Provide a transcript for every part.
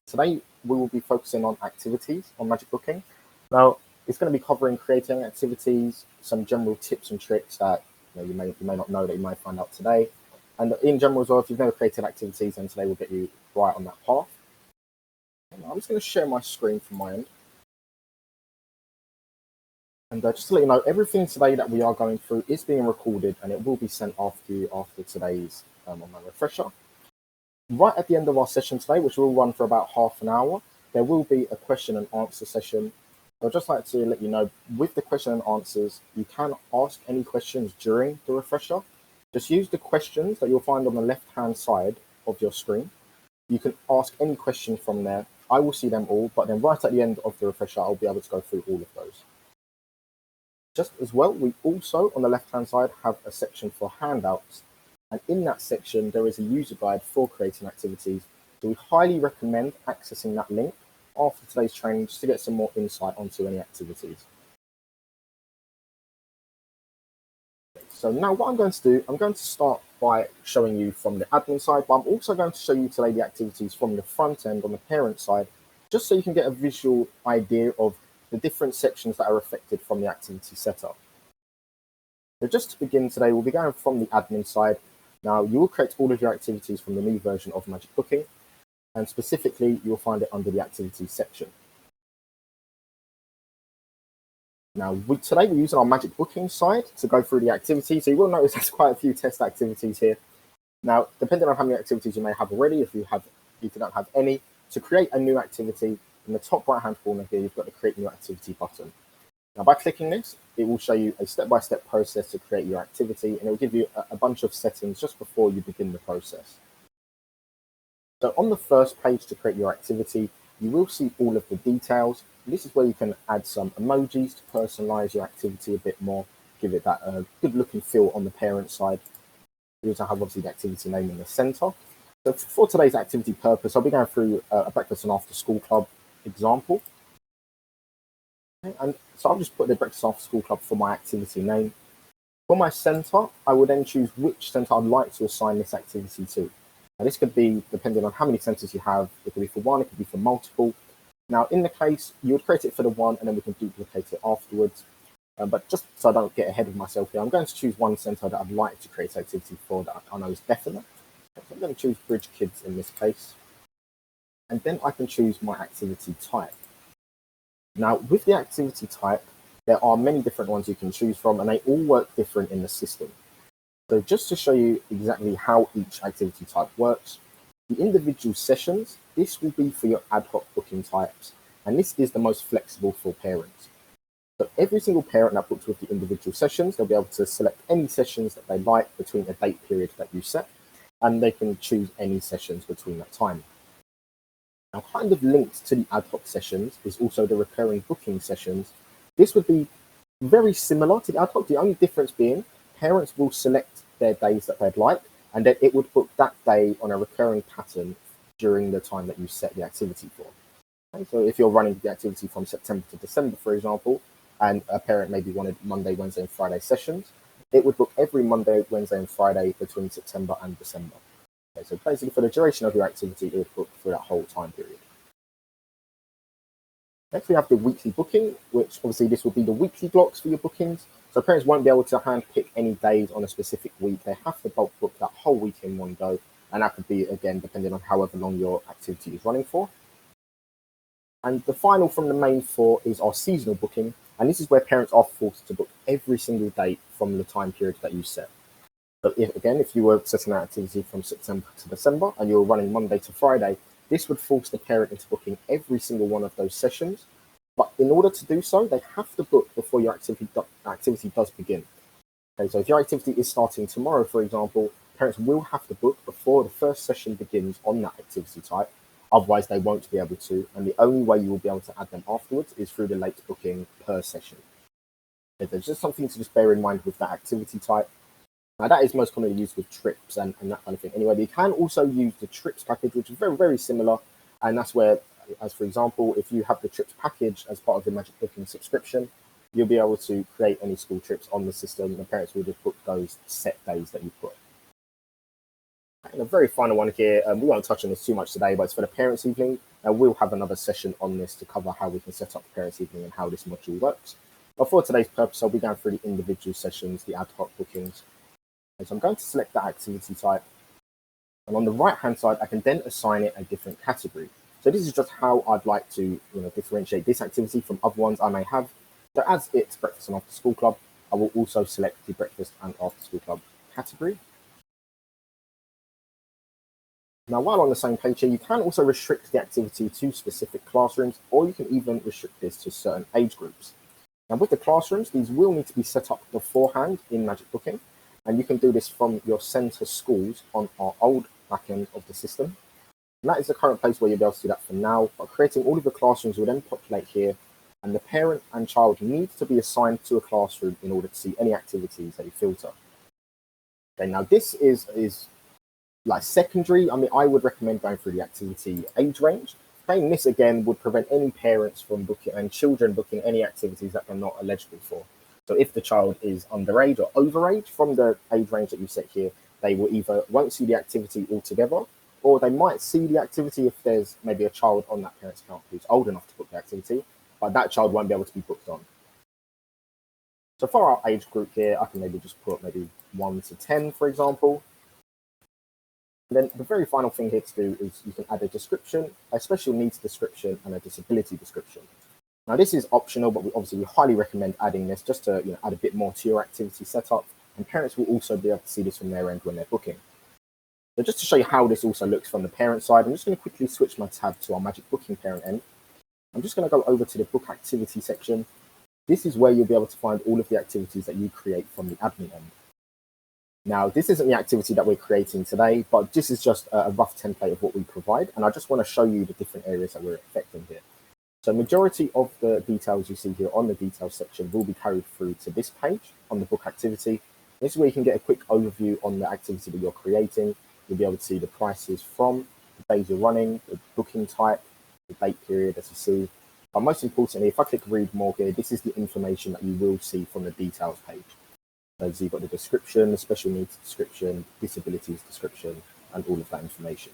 Today, we will be focusing on activities on MagicBooking. Now, it's going to be covering creating activities, some general tips and tricks that you may not know that you might find out today. And in general as well, if you've never created activities, then today will get you right on that path. I'm just going to share my screen from my end. And just to let you know, everything today that we are going through is being recorded and it will be sent off to you after today's online refresher. Right at the end of our session today, which will run for about half an hour, there will be a question and answer session. I'd just like to let you know, with the question and answers, you can ask any questions during the refresher. Just use the questions that you'll find on the left-hand side of your screen. You can ask any question from there. I will see them all, but then right at the end of the refresher, I'll be able to go through all of those. Just as well, we also, on the left-hand side, have a section for handouts. And in that section, there is a user guide for creating activities. So we highly recommend accessing that link after today's training just to get some more insight onto any activities. So now what I'm going to do, I'm going to start by showing you from the admin side, but I'm also going to show you today the activities from the front end on the parent side, just so you can get a visual idea of the different sections that are affected from the activity setup. So just to begin today, we'll be going from the admin side. Now, you will create all of your activities from the new version of MagicBooking, and specifically, you'll find it under the activities section. Now, today we're using our MagicBooking side to go through the activities. So you will notice there's quite a few test activities here. Now, depending on how many activities you may have already, if you don't have any, to create a new activity, in the top right-hand corner here, you've got the Create New Activity button. Now, by clicking this, it will show you a step-by-step process to create your activity, and it will give you a bunch of settings just before you begin the process. So on the first page to create your activity, you will see all of the details. This is where you can add some emojis to personalize your activity a bit more, give it that good look and feel on the parent side. You also have obviously the activity name in the center. So for today's activity purpose, I'll be going through a breakfast and after school club example. And so I'll just put the breakfast after school club for my activity name. For my center, I will then choose which center I'd like to assign this activity to. Now, this could be depending on how many centers you have. It could be for one, it could be for multiple. Now, in the case, you would create it for the one, and then we can duplicate it afterwards. But just so I don't get ahead of myself here, I'm going to choose one center that I'd like to create activity for that I know is definite. So I'm going to choose Bridge Kids in this case. And then I can choose my activity type. Now, with the activity type, there are many different ones you can choose from, and they all work different in the system. So just to show you exactly how each activity type works, the individual sessions, this will be for your ad hoc booking types, and this is the most flexible for parents. So every single parent that books with the individual sessions, they'll be able to select any sessions that they like between a date period that you set, and they can choose any sessions between that time. Now, kind of linked to the ad hoc sessions is also the recurring booking sessions. This would be very similar to the ad hoc, the only difference being parents will select their days that they'd like, and then it would book that day on a recurring pattern during the time that you set the activity for. Okay, so if you're running the activity from September to December, for example, and a parent maybe wanted Monday, Wednesday, and Friday sessions, it would book every Monday, Wednesday, and Friday between September and December. Okay, so basically, for the duration of your activity, it would book for that whole time period. Next, we have the weekly booking, which obviously this will be the weekly blocks for your bookings. So parents won't be able to handpick any days on a specific week. They have to bulk book that whole week in one go. And that could be, again, depending on however long your activity is running for. And the final from the main four is our seasonal booking. And this is where parents are forced to book every single date from the time period that you set. So if you were setting an activity from September to December and you were running Monday to Friday, this would force the parent into booking every single one of those sessions. But in order to do so, they have to book before your activity does begin. Okay, so if your activity is starting tomorrow, for example, parents will have to book before the first session begins on that activity type. Otherwise, they won't be able to. And the only way you will be able to add them afterwards is through the late booking per session. Okay, there's just something to just bear in mind with that activity type. Now, that is most commonly used with trips and that kind of thing. Anyway, you can also use the trips package, which is very, very similar. And that's where, as for example, if you have the trips package as part of the MagicBooking subscription, you'll be able to create any school trips on the system. The parents will just book those set days that you put. And a very final one here, we won't touch on this too much today, but it's for the parents' evening. And we'll have another session on this to cover how we can set up the parents' evening and how this module works. But for today's purpose, I'll be going through the individual sessions, the ad hoc bookings. And so I'm going to select that activity type. And on the right-hand side, I can then assign it a different category. So this is just how I'd like to differentiate this activity from other ones I may have. So as it's breakfast and after school club, I will also select the breakfast and after school club category. Now, while on the same page here, you can also restrict the activity to specific classrooms, or you can even restrict this to certain age groups. Now, with the classrooms, these will need to be set up beforehand in MagicBooking, and you can do this from your center schools on our old backend of the system. And that is the current place where you'll be able to do that for now, but creating all of the classrooms will then populate here, and the parent and child needs to be assigned to a classroom in order to see any activities that you filter. Okay, now this is like secondary. I mean, I would recommend going through the activity age range. Playing this again would prevent any parents from booking and children booking any activities that they're not eligible for. So if the child is underage or overage from the age range that you set here, they will either won't see the activity altogether, or they might see the activity if there's maybe a child on that parent's account who's old enough to book the activity, but that child won't be able to be booked on. So for our age group here, I can maybe just put maybe 1 to 10, for example. And then the very final thing here to do is you can add a description, a special needs description, and a disability description. Now this is optional, but we highly recommend adding this just to add a bit more to your activity setup, and parents will also be able to see this from their end when they're booking. So just to show you how this also looks from the parent side, I'm just going to quickly switch my tab to our MagicBooking parent end. I'm just going to go over to the book activity section. This is where you'll be able to find all of the activities that you create from the admin end. Now, this isn't the activity that we're creating today, but this is just a rough template of what we provide. And I just want to show you the different areas that we're affecting here. So majority of the details you see here on the details section will be carried through to this page on the book activity. This is where you can get a quick overview on the activity that you're creating. You'll be able to see the prices from the days you're running, the booking type, the date period, as you see. But most importantly, if I click read more here, this is the information that you will see from the details page. So you've got the description, the special needs description, disabilities description, and all of that information.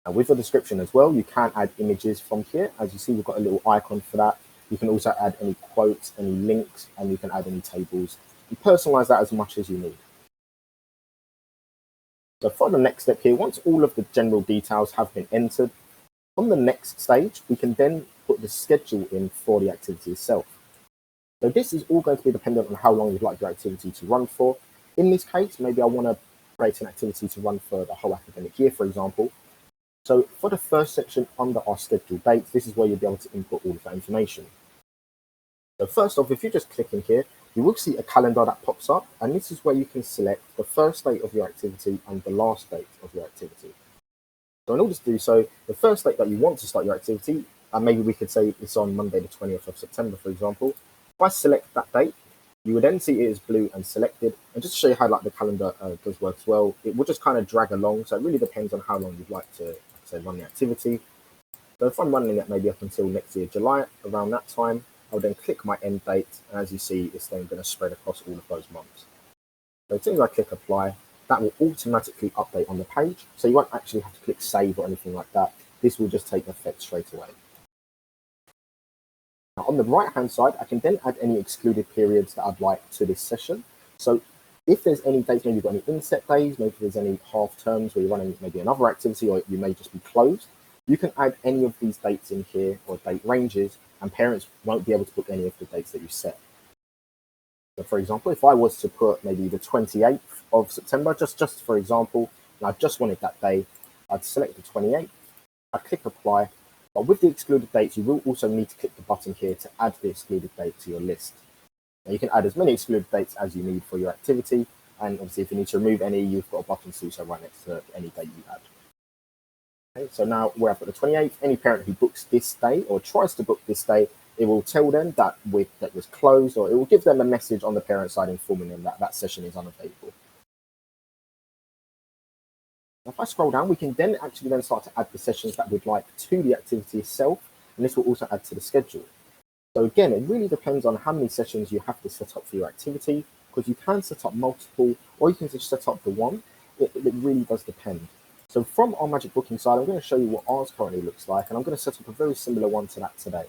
And with the description as well, you can add images from here. As you see, we've got a little icon for that. You can also add any quotes, any links, and you can add any tables. You personalize that as much as you need. So for the next step here, once all of the general details have been entered, on the next stage, we can then put the schedule in for the activity itself. So this is all going to be dependent on how long you'd like your activity to run for. In this case, maybe I want to create an activity to run for the whole academic year, for example. So for the first section under our scheduled dates, this is where you'll be able to input all of that information. So first off, if you just click in here, you will see a calendar that pops up, and this is where you can select the first date of your activity and the last date of your activity. So in order to do so, the first date that you want to start your activity, and maybe we could say it's on Monday the 20th of September, for example. If I select that date, you would then see it is blue and selected. And just to show you how the calendar does work as well, it will just kind of drag along. So it really depends on how long you'd like to run the activity. So if I'm running it maybe up until next year, July, around that time, I'll then click my end date. And as you see, it's then going to spread across all of those months. So as soon as I click apply, that will automatically update on the page. So you won't actually have to click save or anything like that. This will just take effect straight away. Now, on the right-hand side, I can then add any excluded periods that I'd like to this session. So if there's any dates, maybe you've got any inset days, maybe there's any half terms where you're running maybe another activity, or you may just be closed, you can add any of these dates in here or date ranges, and parents won't be able to book any of the dates that you set. So for example, if I was to put maybe the 28th of September, just for example, and I just wanted that day, I'd select the 28th, I'd click apply. But with the excluded dates, you will also need to click the button here to add the excluded date to your list. Now you can add as many excluded dates as you need for your activity, and obviously if you need to remove any, you've got a button to do so right next to any date you add. Okay, so now where I've got the 28th, any parent who books this day or tries to book this day, it will tell them that that was closed, or it will give them a message on the parent side informing them that that session is unavailable. If I scroll down, we can then actually start to add the sessions that we'd like to the activity itself, and this will also add to the schedule. So again, it really depends on how many sessions you have to set up for your activity, because you can set up multiple, or you can just set up the one. it really does depend. So from our MagicBooking side, I'm going to show you what ours currently looks like, and I'm going to set up a very similar one to that today.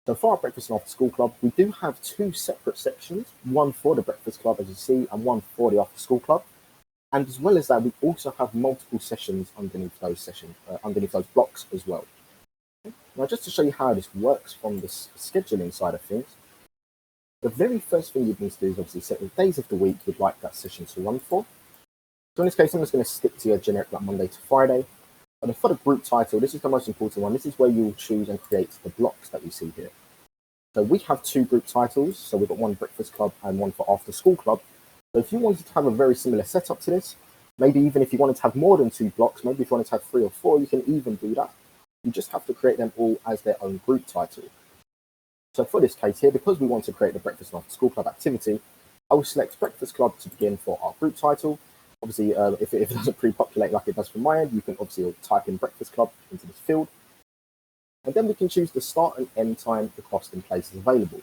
So for our breakfast and after school club, we do have two separate sections, one for the breakfast club, as you see, and one for the after school club. And as well as that, we also have multiple sessions underneath those underneath those blocks as well. Now, just to show you how this works from the scheduling side of things, the very first thing you need to do is obviously set the days of the week you'd like that session to run for. So in this case, I'm just going to stick to your generic like Monday to Friday. And then for the group title, this is the most important one. This is where you'll choose and create the blocks that you see here. So we have two group titles. So we've got one breakfast club and one for after school club. So if you wanted to have a very similar setup to this, maybe even if you wanted to have more than two blocks, maybe if you wanted to have 3 or 4, you can even do that. You just have to create them all as their own group title. So for this case here, because we want to create the breakfast and after school club activity, I will select breakfast club to begin for our group title. Obviously, if it doesn't pre-populate like it does from my end, you can obviously type in breakfast club into this field. And then we can choose the start and end time, the cost and places available.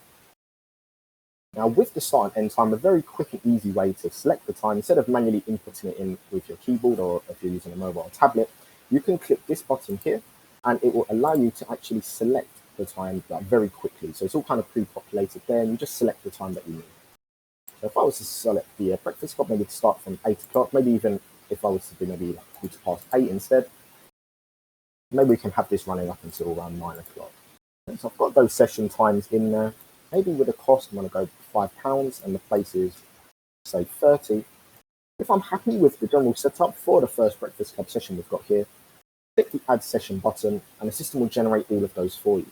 Now with the start and end time, a very quick and easy way to select the time, instead of manually inputting it in with your keyboard or if you're using a mobile or tablet, you can click this button here and it will allow you to actually select the time very quickly. So it's all kind of pre-populated there and you just select the time that you need. So if I was to select the breakfast club, maybe to start from 8 o'clock, maybe even if I was to do maybe like 8:15 instead, maybe we can have this running up until around 9 o'clock. So I've got those session times in there. Maybe with a cost, I'm going to go £5 and the place is, say, 30. If I'm happy with the general setup for the first breakfast club session we've got here, click the add session button and the system will generate all of those for you.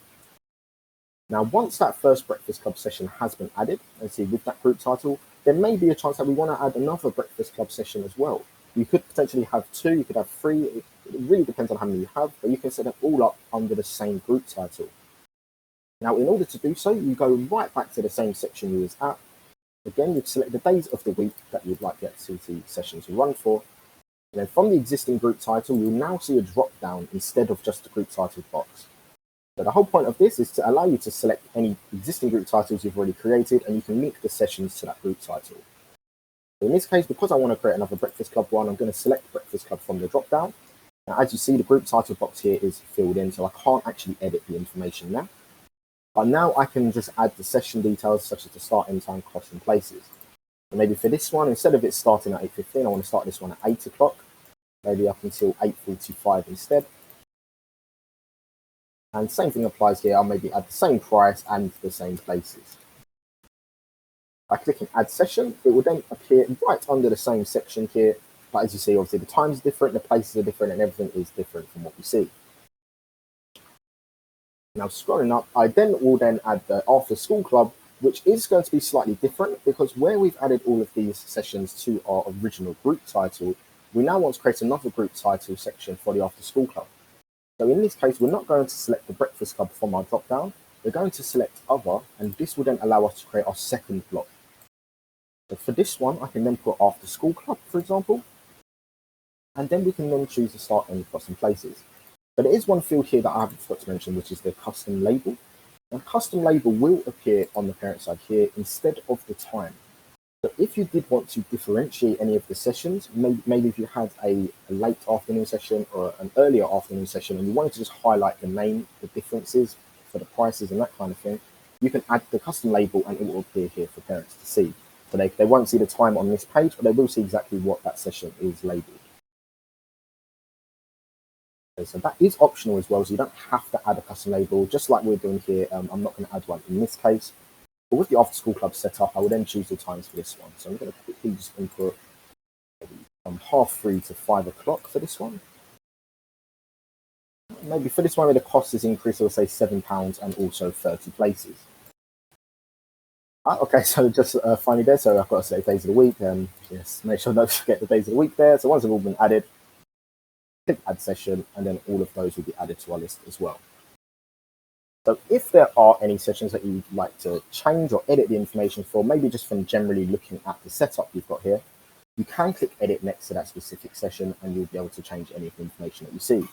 Now, once that first breakfast club session has been added, let's see, with that group title, there may be a chance that we want to add another breakfast club session as well. You could potentially have 2, you could have 3, it really depends on how many you have, but you can set them all up under the same group title. Now, in order to do so, you go right back to the same section you was at. Again, you'd select the days of the week that you'd like the activity session to run for. And then from the existing group title, you'll now see a drop down instead of just the group title box. So the whole point of this is to allow you to select any existing group titles you've already created and you can link the sessions to that group title. So in this case, because I want to create another breakfast club one, I'm going to select breakfast club from the drop down. Now, as you see, the group title box here is filled in, so I can't actually edit the information now. But now I can just add the session details such as the start, end time, cost and places. So maybe for this one, instead of it starting at 8:15, I want to start this one at 8 o'clock, maybe up until 8:45 instead. And same thing applies here, I'll maybe add the same price and the same places. By clicking add session, it will then appear right under the same section here. But as you see, obviously the times are different, the places are different, and everything is different from what we see. Now scrolling up, I will add the after school club, which is going to be slightly different because where we've added all of these sessions to our original group title, we now want to create another group title section for the after school club. So in this case, we're not going to select the breakfast club from our drop down. We're going to select other, and this will then allow us to create our second block. So for this one, I can then put after school club, for example, and then we can then choose the start, end, cost and places. But there is one field here that I haven't forgot to mention, which is the custom label. And custom label will appear on the parent side here instead of the time. So if you did want to differentiate any of the sessions, maybe if you had a late afternoon session or an earlier afternoon session and you wanted to just highlight the name, the differences for the prices and that kind of thing, you can add the custom label and it will appear here for parents to see. So they won't see the time on this page, but they will see exactly what that session is labeled. So that is optional as well, so you don't have to add a custom label, just like we're doing here. I'm not going to add one in this case. But with the after school club setup, I will then choose the times for this one. So I'm going to quickly just input from 3:30 to 5 o'clock for this one. Maybe for this one where the cost is increased, I'll say £7 and also 30 places. Okay, so just finally there, so I've got to select days of the week. Yes, make sure not to forget the days of the week there. So once they've all been added, click add session, and then all of those will be added to our list as well. So if there are any sessions that you'd like to change or edit the information for, maybe just from generally looking at the setup you've got here, you can click edit next to that specific session and you'll be able to change any of the information that you see.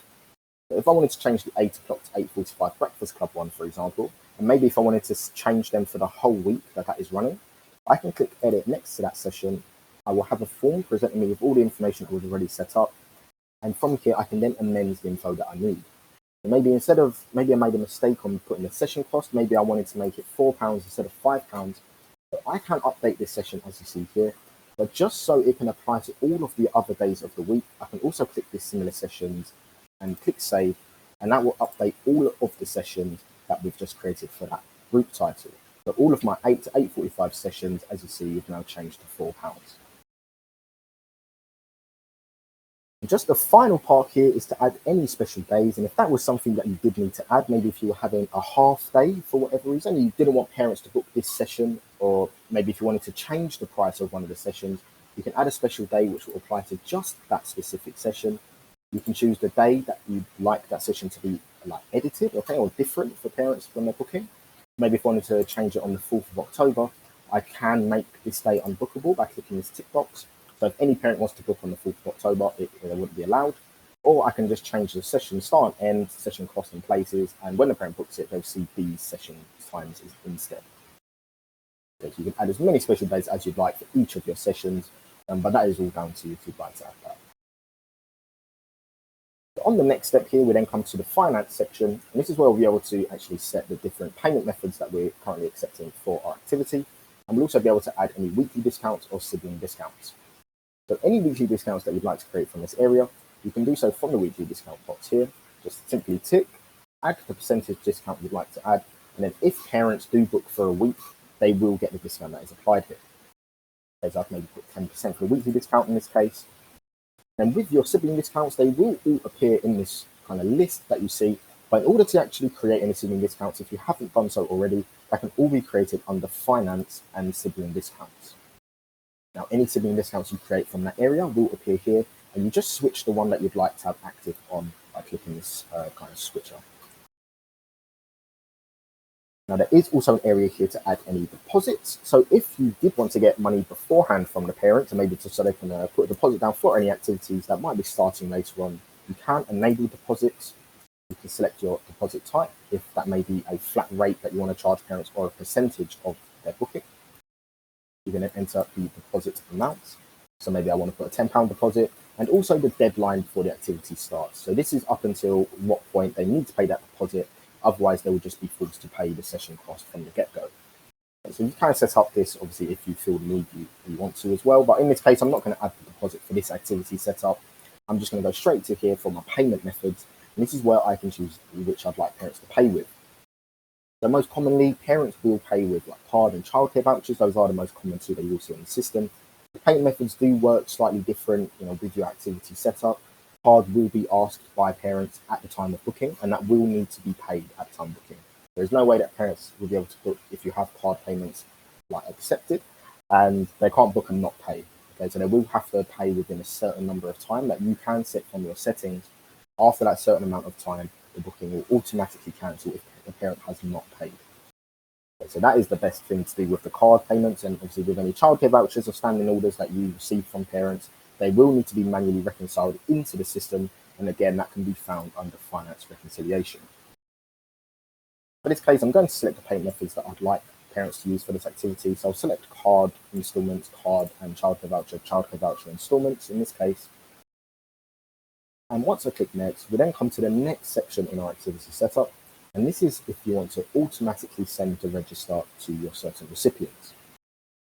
So if I wanted to change the 8 o'clock to 8:45 breakfast club one, for example, and maybe if I wanted to change them for the whole week that is running, I can click edit next to that session I will have a form presenting me with all the information I was already set up. And from here, I can then amend the info that I need. So maybe maybe I made a mistake on putting the session cost. Maybe I wanted to make it £4 instead of £5. But I can update this session as you see here. But just so it can apply to all of the other days of the week, I can also click this similar sessions and click save. And that will update all of the sessions that we've just created for that group title. So all of my 8 to 8:45 sessions, as you see, have now changed to £4. Just the final part here is to add any special days. And if that was something that you did need to add, maybe if you were having a half day for whatever reason, you didn't want parents to book this session, or maybe if you wanted to change the price of one of the sessions, you can add a special day which will apply to just that specific session. You can choose the day that you'd like that session to be edited, okay, or different for parents when they're booking. Maybe if I wanted to change it on the 4th of October, I can make this day unbookable by clicking this tick box. So if any parent wants to book on the 4th of October, it wouldn't be allowed. Or I can just change the session start and end, session cost and places, and when the parent books it, they'll see these session times instead. So you can add as many special days as you'd like for each of your sessions, but that is all down to you if you'd like to add that. So on the next step here, we then come to the finance section, and this is where we'll be able to actually set the different payment methods that we're currently accepting for our activity, and we'll also be able to add any weekly discounts or sibling discounts. So any weekly discounts that you'd like to create from this area, you can do so from the weekly discount box here. Just simply tick, add the percentage discount you'd like to add, and then if parents do book for a week, they will get the discount that is applied here. So I've maybe put 10% for the weekly discount in this case. And with your sibling discounts, they will all appear in this kind of list that you see. But in order to actually create any sibling discounts, if you haven't done so already, that can all be created under finance and sibling discounts. Now, any sibling discounts you create from that area will appear here, and you just switch the one that you'd like to have active on by clicking this kind of switcher. Now, there is also an area here to add any deposits. So if you did want to get money beforehand from the parents, and maybe so they can put a deposit down for any activities that might be starting later on, you can enable deposits. You can select your deposit type, if that may be a flat rate that you want to charge parents or a percentage of their booking. You can then enter the deposit amount. So maybe I want to put a £10 deposit, and also the deadline before the activity starts. So this is up until what point they need to pay that deposit. Otherwise, they will just be forced to pay the session cost from the get-go. So you can set up this, obviously, if you feel the need, you want to as well. But in this case, I'm not going to add the deposit for this activity setup. I'm just going to go straight to here for my payment methods. And this is where I can choose which I'd like parents to pay with. So most commonly, parents will pay with card and childcare vouchers. Those are the most common two that you will see in the system. The payment methods do work slightly different, with your activity setup. Card will be asked by parents at the time of booking, and that will need to be paid at the time of booking. There's no way that parents will be able to book if you have card payments accepted, and they can't book and not pay. Okay, so they will have to pay within a certain number of time that you can set from your settings. After that certain amount of time, the booking will automatically cancel if the parent has not paid. Okay, so that is the best thing to do with the card payments, and obviously with any childcare vouchers or standing orders that you receive from parents, they will need to be manually reconciled into the system, and again, that can be found under finance reconciliation. For this case, I'm going to select the payment methods that I'd like parents to use for this activity. So I'll select card installments, card and childcare voucher installments in this case. And once I click next, we then come to the next section in our activity setup. And this is if you want to automatically send the register to your certain recipients.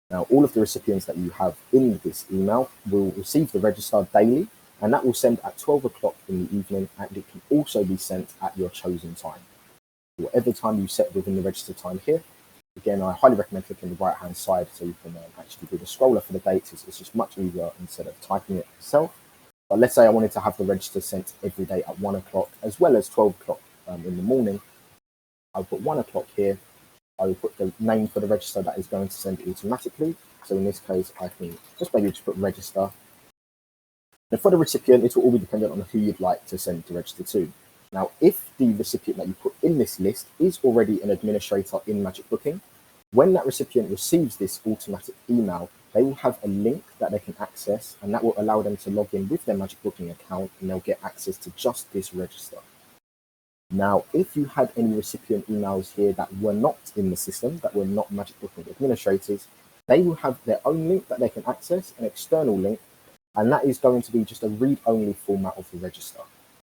Now, all of the recipients that you have in this email will receive the register daily, and that will send at 12 o'clock in the evening, and it can also be sent at your chosen time. Whatever time you set within the register time here. Again, I highly recommend clicking the right-hand side so you can actually do the scroller for the dates. It's just much easier instead of typing it yourself. But let's say I wanted to have the register sent every day at 1 o'clock as well as 12 o'clock in the morning. I'll put 1 o'clock here. I will put the name for the register that is going to send automatically. So in this case, I can just maybe just put register. And for the recipient, it will all be dependent on who you'd like to send the register to. Now, if the recipient that you put in this list is already an administrator in MagicBooking, when that recipient receives this automatic email, they will have a link that they can access, and that will allow them to log in with their MagicBooking account, and they'll get access to just this register. Now, if you had any recipient emails here that were not in the system, that were not MagicBooking administrators, They will have their own link that they can access, an external link, and that is going to be just a read-only format of the register.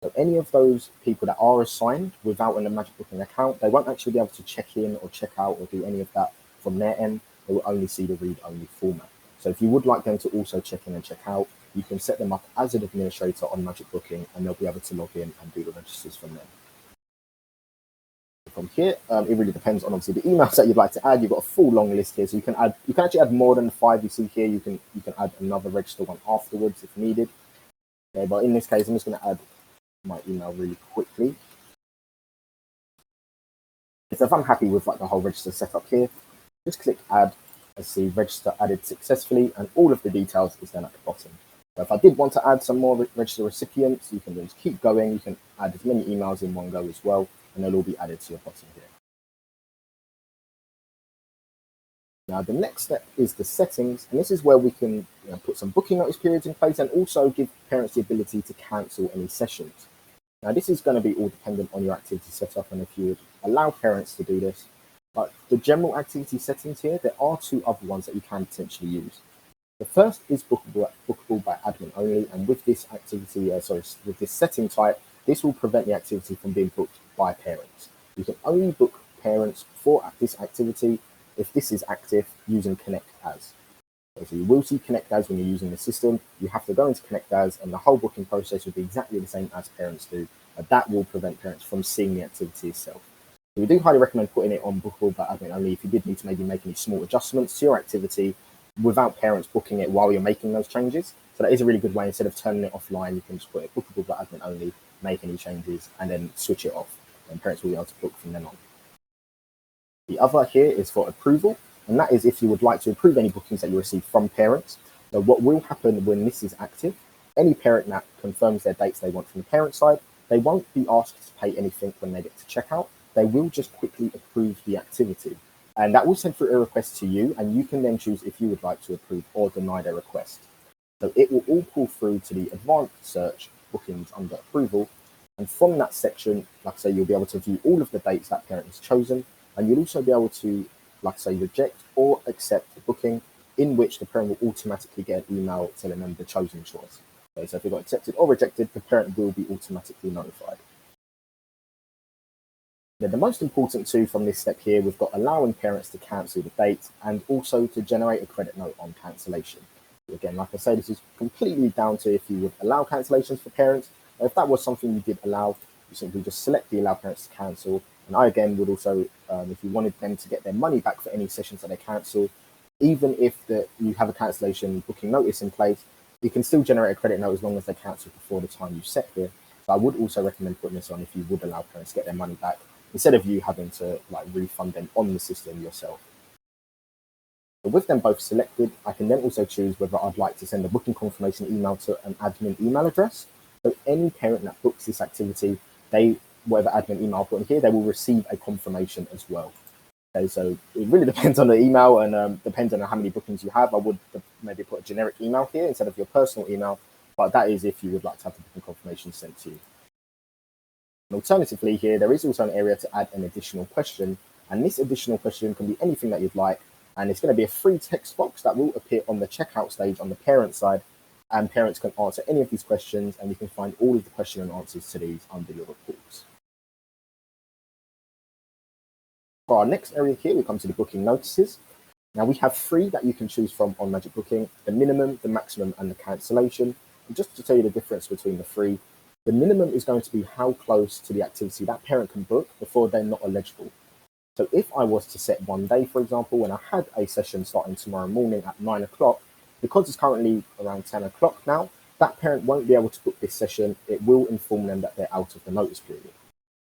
So any of those people that are assigned without a MagicBooking account, they won't actually be able to check in or check out or do any of that from their end. They will only see the read-only format. So if you would like them to also check in and check out, you can set them up as an administrator on MagicBooking, and they'll be able to log in and do the registers from there. From here, it really depends on obviously the emails that you'd like to add. You've got a full long list here, so you can actually add more than 5 you see here. You can add another register one afterwards if needed. Okay, but in this case, I'm just going to add my email really quickly. So if I'm happy with like the whole register setup here, just click add. Let's see, register added successfully, and all of the details is then at the bottom. So if I did want to add some more register recipients, you can just keep going. You can add as many emails in one go as well, and they'll all be added to your bottom here. Now, the next step is the settings, and this is where we can put some booking notice periods in place and also give parents the ability to cancel any sessions. Now, this is going to be all dependent on your activity setup and if you would allow parents to do this. But the general activity settings here, there are 2 other ones that you can potentially use. The first is bookable by admin only, and with this activity, with this setting type, this will prevent the activity from being booked by parents. You can only book parents for this activity if this is active using Connect As. So you will see Connect As when you're using the system. You have to go into Connect As, and the whole booking process will be exactly the same as parents do. But that will prevent parents from seeing the activity itself. So we do highly recommend putting it on bookable by admin only if you did need to maybe make any small adjustments to your activity without parents booking it while you're making those changes. So that is a really good way. Instead of turning it offline, you can just put it bookable by admin only, make any changes, and then switch it off. And parents will be able to book from then on. The other here is for approval, and that is if you would like to approve any bookings that you receive from parents. So what will happen when this is active, any parent that confirms their dates they want from the parent side, they won't be asked to pay anything when they get to checkout. They will just quickly approve the activity. And that will send through a request to you, and you can then choose if you would like to approve or deny their request. So it will all pull through to the advanced search bookings under approval. And from that section, like I say, you'll be able to view all of the dates that parent has chosen. And you'll also be able to, like I say, reject or accept the booking, in which the parent will automatically get an email telling them the chosen choice. Okay, so if it got accepted or rejected, the parent will be automatically notified. Now, the most important 2 from this step here, we've got allowing parents to cancel the date and also to generate a credit note on cancellation. Again, like I say, this is completely down to if you would allow cancellations for parents. If that was something you did allow, you simply just select the allow parents to cancel. And I, again, would also, if you wanted them to get their money back for any sessions that they cancel, even if you have a cancellation booking notice in place, you can still generate a credit note as long as they cancel before the time you set here. So I would also recommend putting this on if you would allow parents to get their money back, instead of you having to refund them on the system yourself. But with them both selected, I can then also choose whether I'd like to send a booking confirmation email to an admin email address. So any parent that books this activity, whatever admin email I put in here, they will receive a confirmation as well. Okay, so it really depends on the email and depends on how many bookings you have. I would maybe put a generic email here instead of your personal email, but that is if you would like to have the booking confirmation sent to you. And alternatively here, there is also an area to add an additional question, and this additional question can be anything that you'd like, and it's going to be a free text box that will appear on the checkout stage on the parent side, and parents can answer any of these questions, and you can find all of the question and answers to these under your reports. For our next area here, we come to the booking notices. Now we have 3 that you can choose from on MagicBooking: the minimum, the maximum, and the cancellation. And just to tell you the difference between the 3, the minimum is going to be how close to the activity that parent can book before they're not eligible. So if I was to set one day, for example, and I had a session starting tomorrow morning at 9 o'clock, because it's currently around 10 o'clock now, that parent won't be able to book this session. It will inform them that they're out of the notice period.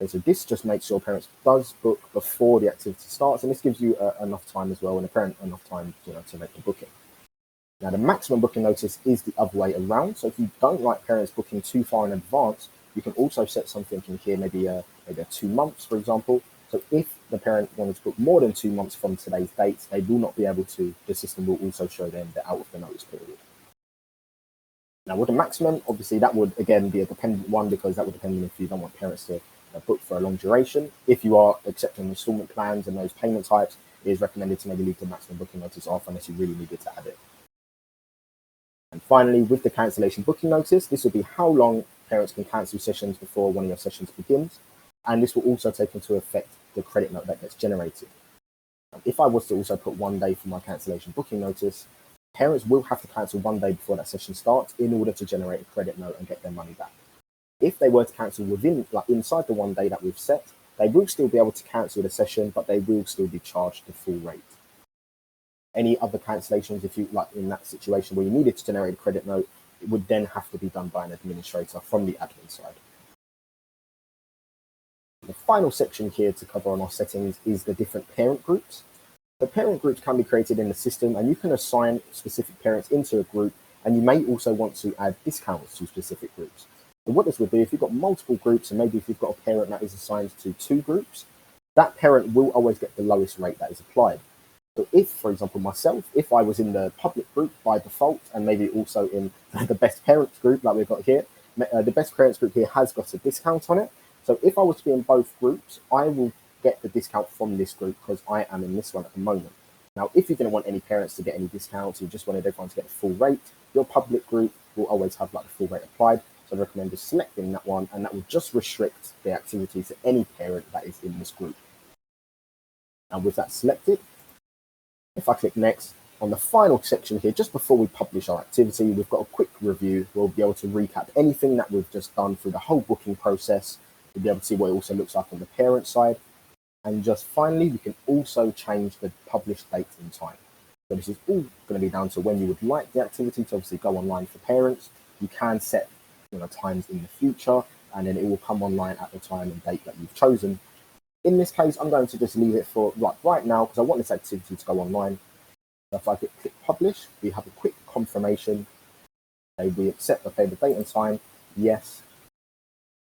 Okay, so this just makes sure parents does book before the activity starts, and this gives you enough time as well, and the parent enough time to make the booking. Now, the maximum booking notice is the other way around. So if you don't like parents booking too far in advance, you can also set something in here, maybe a 2 months, for example. So if the parent wanted to book more than 2 months from today's date, they will not be able to. The system will also show them they're out of the notice period. Now, with the maximum, obviously, that would, again, be a dependent one, because that would depend on if you don't want parents to book for a long duration. If you are accepting installment plans and those payment types, it is recommended to maybe leave the maximum booking notice off unless you really needed to add it. And finally, with the cancellation booking notice, this will be how long parents can cancel sessions before one of your sessions begins. And this will also take into effect the credit note that gets generated. If I was to also put 1 day for my cancellation booking notice, parents will have to cancel 1 day before that session starts in order to generate a credit note and get their money back. If they were to cancel within, inside the 1 day that we've set, they will still be able to cancel the session, but they will still be charged the full rate. Any other cancellations, if you in that situation where you needed to generate a credit note, it would then have to be done by an administrator from the admin side. The final section here to cover on our settings is the different parent groups. The parent groups can be created in the system, and you can assign specific parents into a group, and you may also want to add discounts to specific groups. So what this would be, if you've got multiple groups, and maybe if you've got a parent that is assigned to 2 groups, that parent will always get the lowest rate that is applied. So if, for example, myself, if I was in the public group by default, and maybe also in the best parents group like we've got here, the best parents group here has got a discount on it. So if I was to be in both groups, I will get the discount from this group because I am in this one at the moment. Now, if you didn't want any parents to get any discounts, you just wanted everyone to get the full rate, your public group will always have the full rate applied. So I recommend just selecting that one, and that will just restrict the activity to any parent that is in this group. And with that selected, if I click next, on the final section here, just before we publish our activity, we've got a quick review. We'll be able to recap anything that we've just done through the whole booking process. We'll be able to see what it also looks like on the parent side. And just finally, we can also change the published date and time. So this is all going to be down to when you would like the activity to obviously go online for parents. You can set times in the future, and then it will come online at the time and date that you've chosen. In this case, I'm going to just leave it for right now because I want this activity to go online. So if I click publish, we have a quick confirmation. We accept the date and time, yes.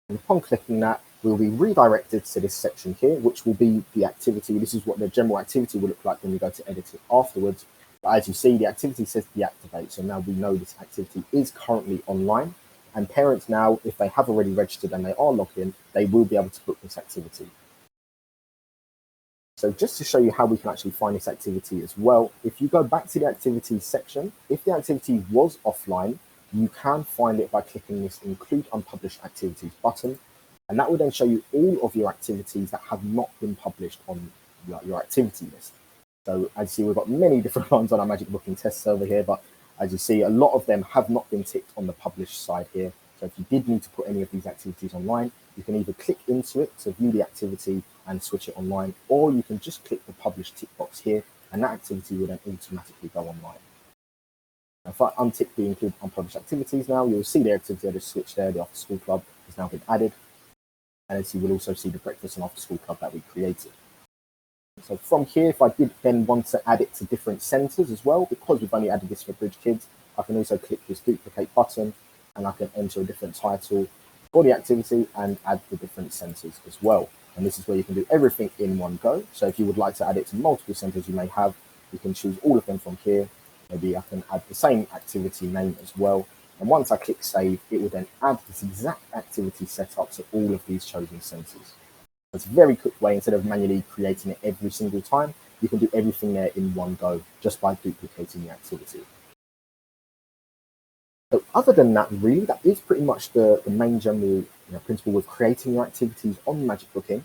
And upon clicking that, we'll be redirected to this section here, which will be the activity. This is what the general activity will look like when you go to edit it afterwards. But as you see, the activity says deactivate. So now we know this activity is currently online. And parents now, if they have already registered and they are logged in, they will be able to book this activity. So just to show you how we can actually find this activity as well, if you go back to the activities section, if the activity was offline, you can find it by clicking this include unpublished activities button. And that will then show you all of your activities that have not been published on your activity list. So as you see, we've got many different ones on our MagicBooking test server here, but as you see, a lot of them have not been ticked on the published side here. So if you did need to put any of these activities online, you can either click into it to view the activity and switch it online, or you can just click the publish tick box here, and that activity will then automatically go online. Now, if I untick the include unpublished activities now, you'll see the activity I just switched there, the after school club has now been added. And as you will also see the breakfast and after school club that we created. So from here, if I did then want to add it to different centres as well, because we've only added this for Bridge Kids, I can also click this duplicate button and I can enter a different title for the activity and add the different centres as well. And this is where you can do everything in one go. So if you would like to add it to multiple centres you may have, you can choose all of them from here. Maybe I can add the same activity name as well. And once I click save, it will then add this exact activity setup to all of these chosen centres. It's a very quick way, instead of manually creating it every single time, you can do everything there in one go just by duplicating the activity. So other than that, really, that is pretty much the main general principle with creating your activities on MagicBooking.